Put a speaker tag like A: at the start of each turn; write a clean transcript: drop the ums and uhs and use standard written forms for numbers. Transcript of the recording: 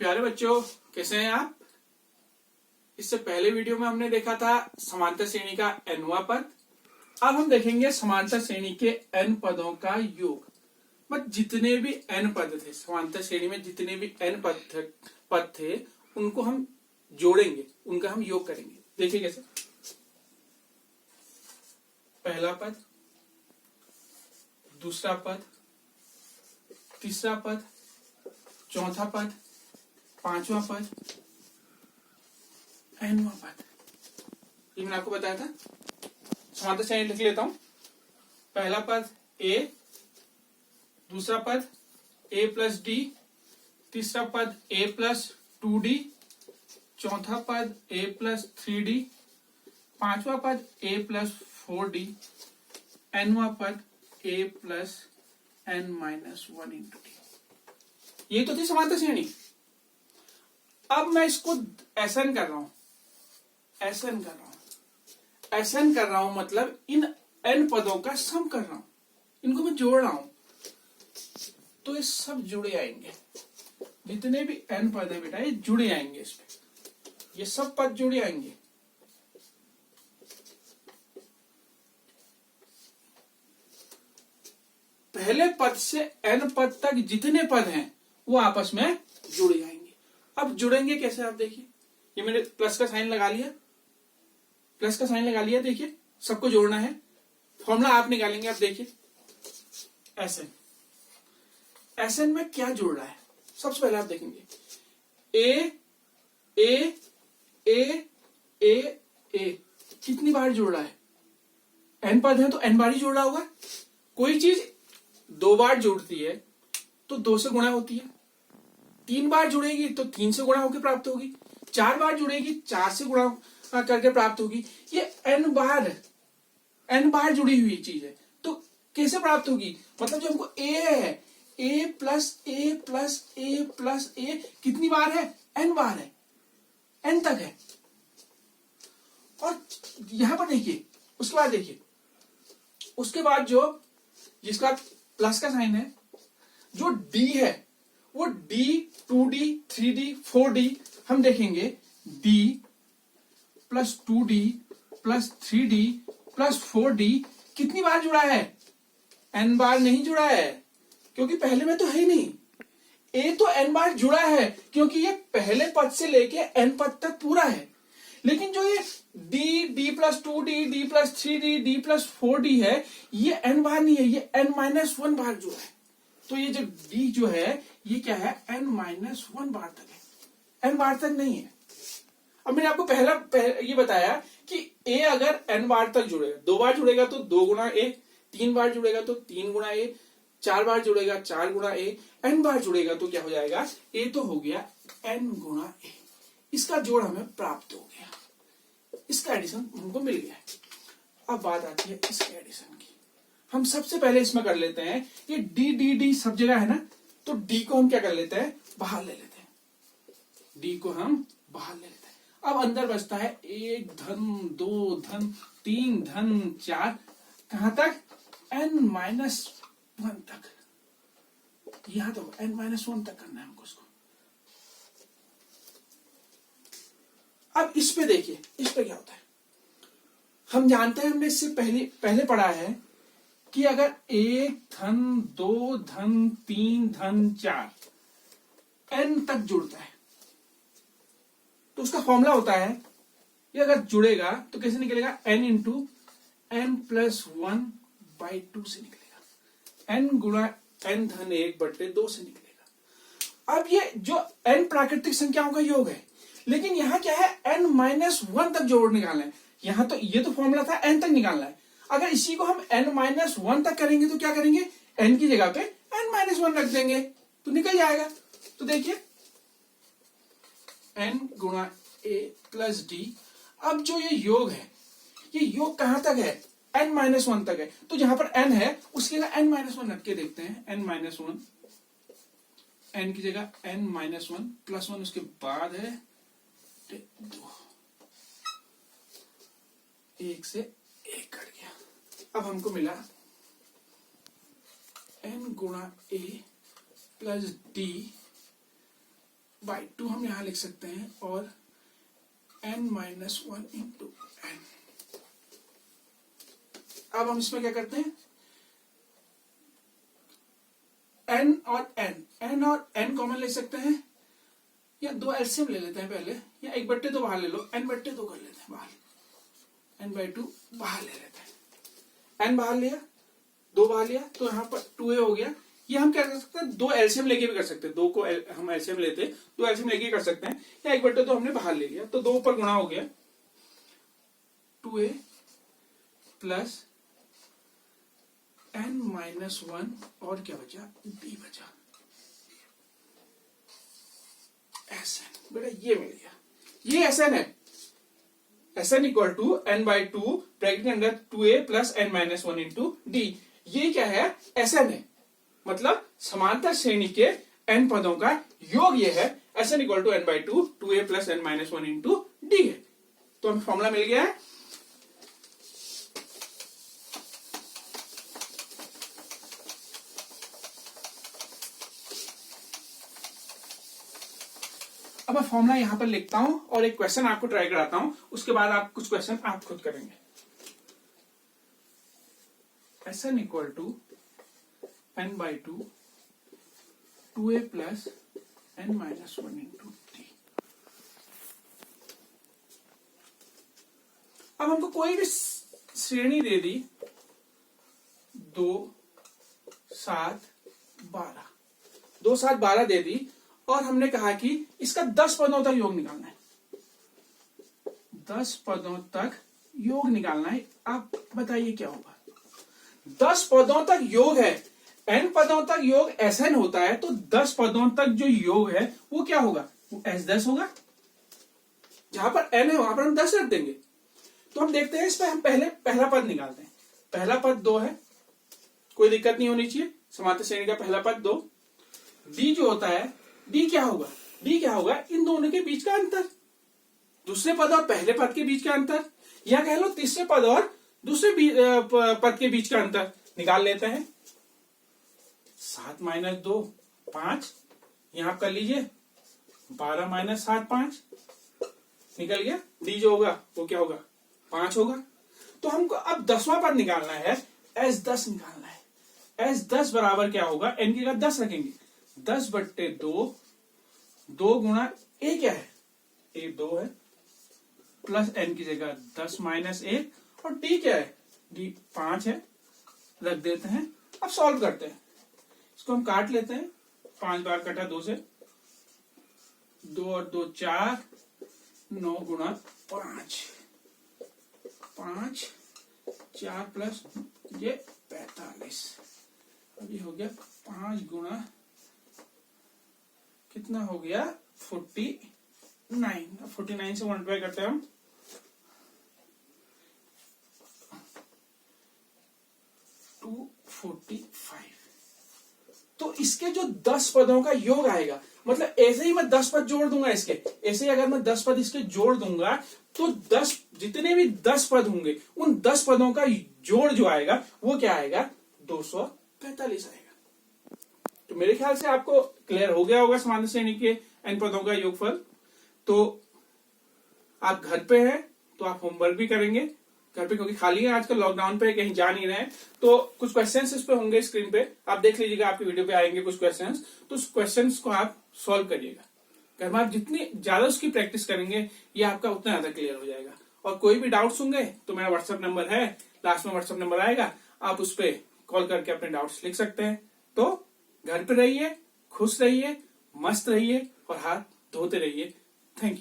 A: प्यारे बच्चों, कैसे हैं आप। इससे पहले वीडियो में हमने देखा था समांतर श्रेणी का nवां पद। अब हम देखेंगे समांतर श्रेणी के n पदों का योग। मतलब जितने भी n पद थे समांतर श्रेणी में, जितने भी n पद थे उनको हम जोड़ेंगे, उनका हम योग करेंगे। देखिए कैसे। पहला पद, दूसरा पद, तीसरा पद, चौथा पद, पांचवा पद, nवां पद। ये मैंने आपको बताया था। समांतर श्रेणी लिख लेता हूं। पहला पद a, दूसरा पद a प्लस डी, तीसरा पद a प्लस 2d, चौथा पद a प्लस 3d, पांचवा पद a प्लस 4d, nवां पद a plus n minus 1 into D. ये तो थी समांतर श्रेणी। अब मैं इसको एसएन कर रहा हूं, एसएन कर रहा हूं मतलब इन n पदों का सम कर रहा हूं, इनको मैं जोड़ रहा हूं, तो ये सब जुड़े आएंगे। जितने भी n पद है बेटा ये जुड़े आएंगे, इसमें ये सब पद जुड़े आएंगे। पहले पद से n पद तक जितने पद हैं वो आपस में जुड़ जाएंगे। अब जुड़ेंगे कैसे आप देखिए। ये मैंने प्लस का साइन लगा लिया, प्लस का साइन लगा लिया। देखिए सबको जोड़ना है, फॉर्मूला आप निकालेंगे। आप देखिए एसएन, एसएन में क्या जुड़ रहा है सबसे पहले आप देखेंगे। ए ए ए ए ए कितनी बार जुड़ रहा है। n पद है तो n बार ही जुड़ रहा होगा। कोई चीज 2 बार जुड़ती है तो 2 से गुणा होती है, 3 बार जुड़ेगी तो 3 से गुणा होकर प्राप्त होगी, 4 बार जुड़ेगी 4 से गुणा करके प्राप्त होगी। ये n बार जुड़ी हुई चीज है तो कैसे प्राप्त होगी। मतलब जो हमको a है, a plus a plus a plus a कितनी बार है, n बार है, n तक है। और यहां पर देखिए, उसके बाद देखिए, उसके बाद जो जिसका प्लस का साइन है, जो d है वो d 2d 3d 4d हम देखेंगे। d plus 2d plus 3d plus 4d कितनी बार जुड़ा है, n बार नहीं जुड़ा है क्योंकि पहले में तो है ही नहीं। a तो n बार जुड़ा है क्योंकि ये पहले पद से लेके n पद तक पूरा है। लेकिन जो ये d plus 2d d plus 3d d plus 4d है ये n बार नहीं है, ये n माइनस 1 बार जुड़ा है। तो ये जो d जो है ये क्या है, n माइनस 1 बार तक है, n बार तक नहीं है। अब मैंने आपको पहला ये बताया कि a अगर n बार तक जुड़ेगा, 2 बार जुड़ेगा तो 2 गुणा a, 3 बार जुड़ेगा तो 3 गुणा a, 4 बार जुड़ेगा 4 गुणा a, n बार जुड़ेगा तो क्या हो जाएगा, a तो हो गया n गुणा a। इसका जोड़ हमें प्राप्त हो गया, इसका एडिशन हमको मिल गया। अब बात आती है इसके एडिशन की। हम सबसे पहले इसमें कर लेते हैं, ये डी डी डी सब जगह है ना, तो डी को हम क्या कर लेते हैं, बाहर ले लेते हैं। डी को हम बाहर ले लेते हैं। अब अंदर बचता है 1 धन 2 धन 3 धन 4, कहां तक, n माइनस 1 तक। यहां तो n माइनस 1 तक करना है हमको इसको। अब इस पे देखिए, इस पे क्या होता है। हम जानते हैं, हमने इससे पहले पढ़ा है कि अगर 1 धन 2 धन 3 धन 4 n तक जुड़ता है तो उसका फॉर्मूला होता है, ये अगर जुड़ेगा तो कैसे निकलेगा, n into n plus 1 by 2 से निकलेगा। n गुणा n धन 1 बटे 2 से निकलेगा। अब ये जो n प्राकृतिक संख्याओं का योग है, लेकिन यहां क्या है, n माइनस 1 तक जोड़ निकालना है। यहां तो ये तो फॉर्मूला था n तक निकालना है। अगर इसी को हम n माइनस 1 तक करेंगे तो क्या करेंगे, n की जगह पे n माइनस 1 रख देंगे तो निकल जाएगा। तो देखिए n गुणा a प्लस d। अब जो ये योग है, ये योग कहां तक है, n माइनस 1 तक है। तो जहां पर n है उसकी जगह n माइनस 1 रख के देखते हैं। n माइनस 1, n की जगह n माइनस 1 प्लस 1 उसके बाद है 2, 1 से 1 कट गया। अब हमको मिला n गुणा a प्लस d बाई 2 हम यहां लिख सकते हैं, और n-1 इंटू n। अब हम इसमें क्या करते हैं, n और n कॉमन ले सकते हैं, या 2 एलसीएम ले लेते हैं पहले, या 1/2 बाहर ले लो, n/2 कर लेते हैं बाहर, n/2 बाहर ले लेते हैं। n बाहर लिया, 2 बाहर लिया, तो यहाँ पर 2a हो गया। ये हम क्या कर सकते हैं, 2 एलसीएम लेके भी कर सकते हैं, 2 को हम एलसीएम लेते हैं, 2 एलसीएम लेके कर सकते हैं, या 1/2 हमने बाहर ले लिया, तो 2 ऊपर गुणा हो गया, 2a प्लस n-1, और क्या बचा, b बचा, Sn। बेटा ये मिल गया, ये Sn है। Sn equal to n/2 bracket के अंदर 2a plus n-1 into d। ये क्या है, Sn है, मतलब समांतर श्रेणी के n पदों का योग ये है। Sn equal to n/2 2a plus n-1 into d है। तो हमें फॉर्मूला मिल गया है। अब मैं फॉर्मूला यहां पर लिखता हूं और एक क्वेश्चन आपको ट्राई कराता हूं, उसके बाद आप कुछ क्वेश्चन आप खुद करेंगे। Sn equal to n/2 2a plus n-1 into d। अब हमको कोई भी श्रेणी दे दी, 2 7 12, 2 7 12 दे दी, और हमने कहा कि इसका 10 पदों तक योग निकालना है, 10 पदों तक योग निकालना है। आप बताइए क्या होगा, 10 पदों तक योग है, n पदों तक योग Sn होता है, तो 10 पदों तक जो योग है वो क्या होगा, वो S10 होगा। जहां पर n है वहां पर हम 10 रख देंगे। तो हम देखते हैं, इस पर हम पहले पहला पद निकालते हैं। पहला पद 2 है, कोई दिक्कत नहीं होनी चाहिए, समांतर श्रेणी का पहला पद 2। d जो होता है, d क्या होगा, d क्या होगा, इन दोनों के बीच का अंतर, दूसरे पद और पहले पद के बीच का अंतर, या कह लो तीसरे पद और दूसरे पद के बीच का अंतर निकाल लेते हैं। 7 माइनस 2 5, यहां कर लीजिए, 12 माइनस 7 5, निकल गया। d जो होगा वो क्या होगा, 5 होगा। तो हमको अब 10वां पद निकालना है, S10 निकालना है। S10 बराबर क्या होगा, n की जगह 10 रखेंगे, 10/2, 2 गुणा a क्या है, a 2 है, प्लस n की जगह 10 माइनस 1, और d क्या है, d 5 है, रख देते हैं। अब सॉल्व करते हैं, इसको हम काट लेते हैं, 5 बार कटा 2 से, 2 और 2 4, 9 गुणा 5, 5 4 प्लस ये 45, अब ये हो गया 5 गुणा कितना हो गया, 49। 49 से मल्टीप्लाई करते हैं हम, 245। तो इसके जो 10 पदों का योग आएगा, मतलब ऐसे ही मैं 10 पद जोड़ दूंगा इसके, ऐसे ही अगर मैं 10 पद इसके जोड़ दूंगा, तो 10 जितने भी 10 पद होंगे, उन 10 पदों का जोड़ जो आएगा वो क्या आएगा, 245 आएगा। तो मेरे ख्याल से आपको क्लियर हो गया होगा समांतर श्रेणी के n पदों का योगफल। तो आप घर पे हैं तो आप होमवर्क भी करेंगे घर पे, क्योंकि खाली है आजकल, लॉकडाउन पे कहीं जा नहीं रहे, तो कुछ क्वेश्चंस इस पे होंगे स्क्रीन पे, आप देख लीजिएगा, आपकी वीडियो पे आएंगे कुछ क्वेश्चंस, तो उस क्वेश्चंस को आप सॉल्व करिएगा। घर में आप जितनी ज्यादा उसकी प्रैक्टिस करेंगे, ये आपका उतना ज्यादा क्लियर हो जाएगा। और कोई भी डाउट्स होंगे तो मेरा व्हाट्सएप नंबर है, लास्ट में व्हाट्सएप नंबर आएगा, आप उस पर कॉल करके अपने डाउट्स लिख सकते हैं। तो घर पे रहिए, खुश रहिए, मस्त रहिए और हाथ धोते रहिए।